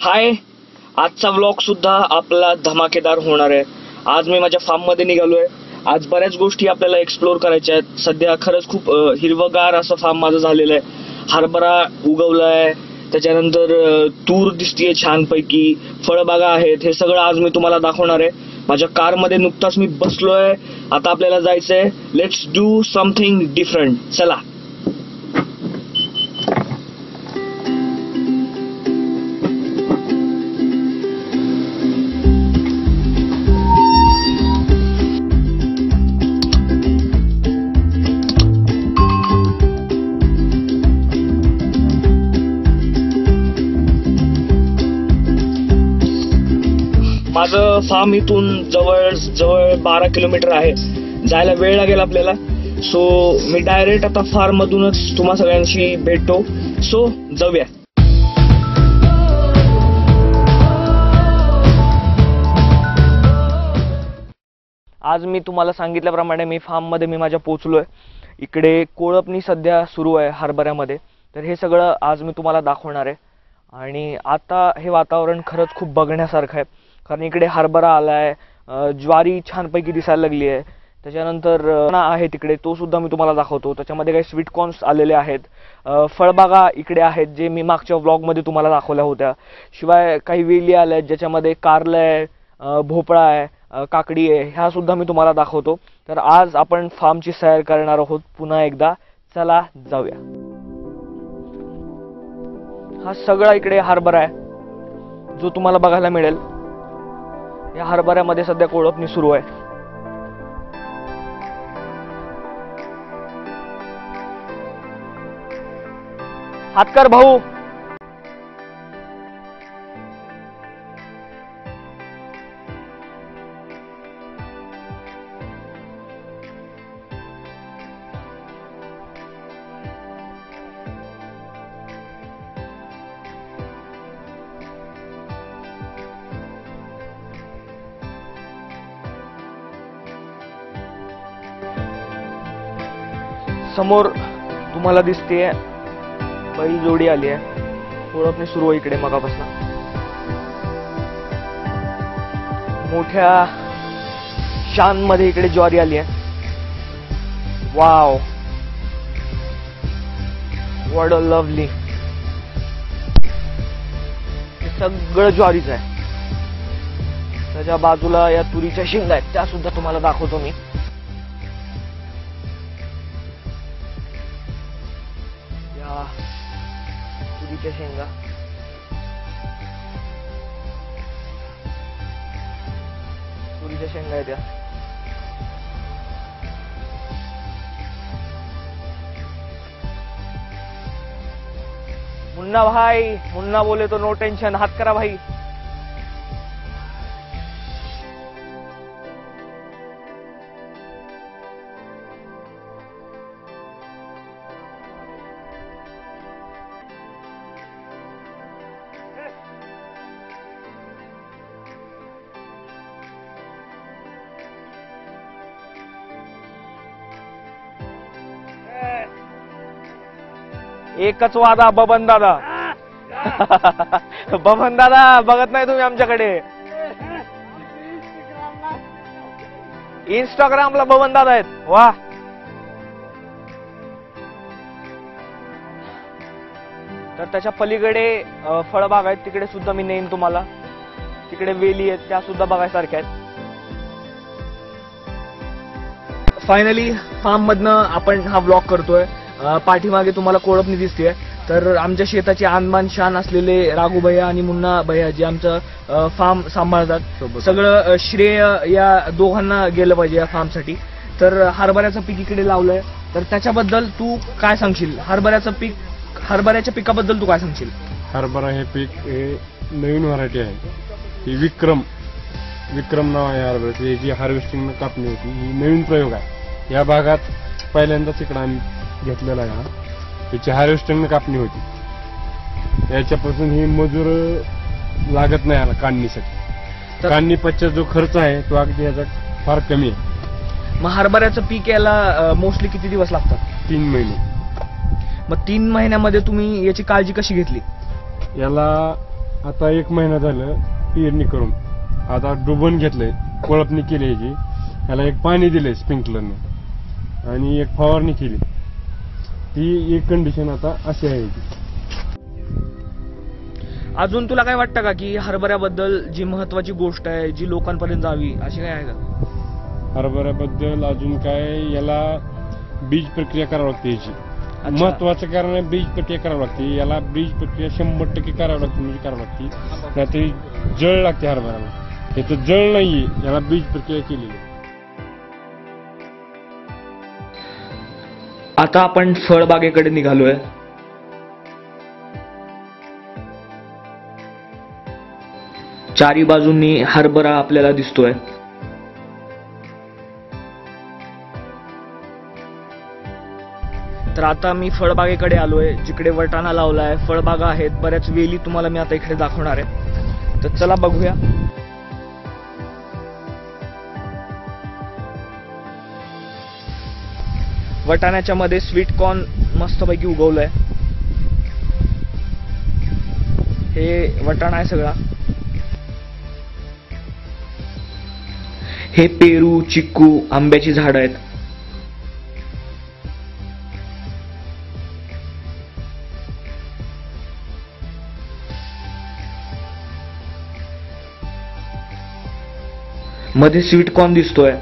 हाय, आजचा व्लॉग सुद्धा आपला धमाकेदार होणार आहे। आज मी माझ्या फार्म मध्ये निघालोय। आज बऱ्याच गोष्टी आपल्याला एक्सप्लोर करायच्या आहेत। सध्या खरंच खूप हिरवगार असं फार्म माझं झालेलं आहे। हरभरा उगवलाय, त्याच्यानंतर तूर दिसतीये छानपैकी, फळबागा आहेत। हे सगळं आज मी तुम्हाला दाखवणार आहे। माझ्या कार मध्ये नुकताच मी बसलोय। आता आपल्याला जायचंय। लेट्स डू समथिंग डिफरंट, चला। माझं फार्म इथून जवळ 12 किलोमीटर आहे। जायला वेळ लागेल आपल्याला। सो मी डायरेक्ट आता फार्म मधूनच तुम्हा सगळ्यांशी भेटतो। सो जाऊया। आज मी तुम्हाला सांगितल्याप्रमाणे मी फार्म मध्ये माझ्या पोहोचलोय। इकडे कोळपणी सध्या सुरू आहे हरभऱ्यामध्ये। तर हे सगळं आज मी तुम्हाला दाखवणार आहे। आणि आता हे वातावरण खरंच खूप बघण्यासारखं आहे, कारण इकडे हरभरा आलाय, ज्वारी छानपैकी दिसायला लागली आहे। त्याच्यानंतर आहे तिकडे, तो सुद्धा मी तुम्हाला दाखवतो। त्याच्यामध्ये काही स्वीट कॉर्न्स आलेले आहेत। फळबागा इकडे आहेत, जे मी मागच्या व्लॉगमध्ये तुम्हाला दाखवल्या होत्या। शिवाय काही वेली आल्या आहेत, ज्याच्यामध्ये कारला आहे, भोपळा आहे, काकडी आहे, ह्या सुद्धा मी तुम्हाला दाखवतो। तर आज आपण फार्मची सैर करणार आहोत पुन्हा एकदा। चला जाऊया। हा सगळा इकडे हरभरा आहे, जो तुम्हाला बघायला मिळेल। या हरभऱ्यामध्ये सध्या कोळपणी सुरू आहे। हातकर भाऊ, समोर तुम्हाला दिसतेय बैल जोडी आली आहे। कोळपणी सुरू आहे इकडे मगापासून। मोठ्या शान मध्ये इकडे ज्वारी आली आहे। Wow, what a lovely. सगळं ज्वारीच आहे। त्याच्या बाजूला या तुरीच्या शेंगा आहेत, त्या सुद्धा तुम्हाला दाखवतो मी। तुरीच्या शेंगा, तुरीच्या शेंगा आहेत त्या। मुन्ना भाई, मुन्ना बोले तो नो टेंशन, हाथ करा भाई। एकच वादा बबन दादा। बबन दादा बघत नाही तुम्ही आमच्याकडे? इंस्टाग्रामला बबन दादा आहेत। वा, तर त्याच्या पलीकडे फळबाग आहेत, तिकडे सुद्धा मी नेईन तुम्हाला। तिकडे वेली आहेत, त्या सुद्धा बघायसारख्या आहेत। फायनली फार्म मधनं आपण हा व्लॉग करतोय। पाठीमागे तुम्हाला कोळपणी दिसतेय। तर आमच्या शेताची आनबान शान असलेले राघू भैया आणि मुन्ना भैया, जे आमचं फार्म सांभाळतात, सगळं श्रेय या दोघांना गेलं पाहिजे या फार्मसाठी। तर हरभऱ्याचं पीक इकडे लावलंय, तर त्याच्याबद्दल तू काय सांगशील? हरभऱ्याच्या पिकाबद्दल तू काय सांगशील? हरभरा हे पीक नवीन व्हरायटी आहे। ही विक्रम नाव आहे हरभऱ्याची। जी हार्वेस्टिंग कापणी होती, ही नवीन प्रयोग आहे। या भागात पहिल्यांदाच इकडे आम्ही घेतलेला आहे। याची हार्वेस्टिंग कापणी होती। याच्यापासून ही मजूर लागत नाही काढणीसाठी। काढणी पश्चात जो खर्च आहे तो अगदी याचा फार कमी आहे। मग हरभऱ्याचं पीक याला मोस्टली किती दिवस लागतात? 3 महिने। मग 3 महिन्यामध्ये तुम्ही याची काळजी कशी घेतली? याला आता 1 महिना झालं पेरणी करून. आता डुबन घेतलंय, कोळपणी केली याची. ह्याला एक पाणी दिलंय स्प्रिंकलरने आणि एक फवारणी केली. ती एक कंडिशन आता अशी आहे याची. अजून तुला काय वाटतं का की हरभऱ्याबद्दल जी महत्वाची गोष्ट आहे जी लोकांपर्यंत जावी अशी काय आहे का? हरभऱ्याबद्दल अजून काय, याला बीज प्रक्रिया करावी लागते याची. अच्छा. महत्वाचं कारण आहे बीज प्रक्रिया करावी लागते. याला बीज प्रक्रिया 100% करावी लागते, म्हणजे करावी लागते. नाहीतरी जळ लागते हरभऱ्याला. याचं जळ नाहीये, याला बीज प्रक्रिया केलेली आहे. आता आपण फळबागेकडे निघालोय. चारी बाजूंनी हरभरा आपल्याला दिसतोय. तर आता मी फळबागेकडे आलोय, जिकडे वटाणा लावलाय, फळबागा आहेत, बऱ्याच वेली तुम्हाला मी आता इकडे दाखवणार आहे. तर चला बघूया. वटाण्याच्या मध्ये स्वीट कॉर्न मस्तपैकी उगवलंय. हे वटाणा आहे सगळा. हे पेरू, चिक्कू, आंब्याची झाडं आहेत. मध्ये स्वीट कॉर्न दिसतोय.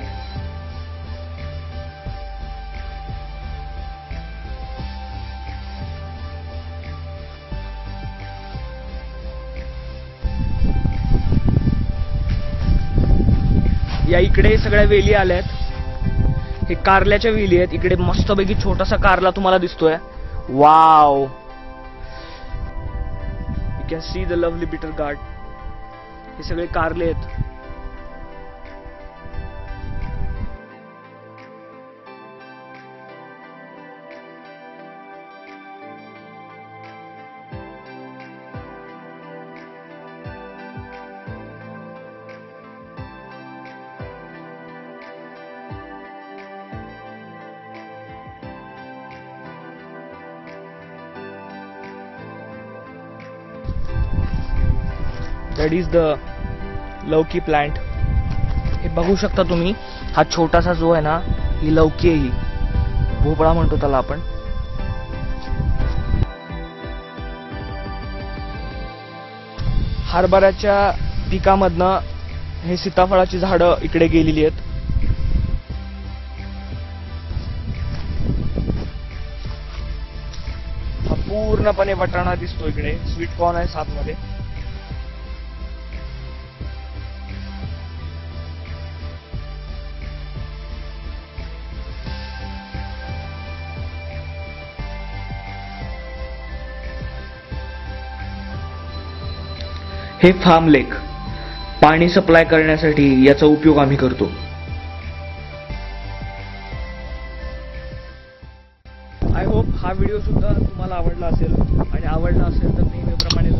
या इकडे सगळ्या वेली आल्यात. हे कारल्याच्या वेली आहेत. इकडे मस्तपैकी छोटासा कारला तुम्हाला दिसतोय. Wow, you can see the lovely bitter gourd. हे सगळे कारले आहेत. दॅट इज द लौकी प्लांट. हे बघू शकता तुम्ही. हा छोटासा जो आहे ना, ही लौकी आहे. ही भोपळा म्हणतो त्याला आपण. हरभऱ्याच्या पिकामधनं हे सीताफळाची झाडं इकडे गेलेली आहेत. हा पूर्णपणे वटाणा दिसतो. इकडे स्वीट कॉर्न आहे साथ मध्ये. हे फार्म लेक. पाणी सप्लाय करण्यासाठी याचा उपयोग आम्ही करतो. आय होप हा व्हिडिओ सुद्धा तुम्हाला आवडला असेल, आणि आवडला असेल तर नेहमीप्रमाणे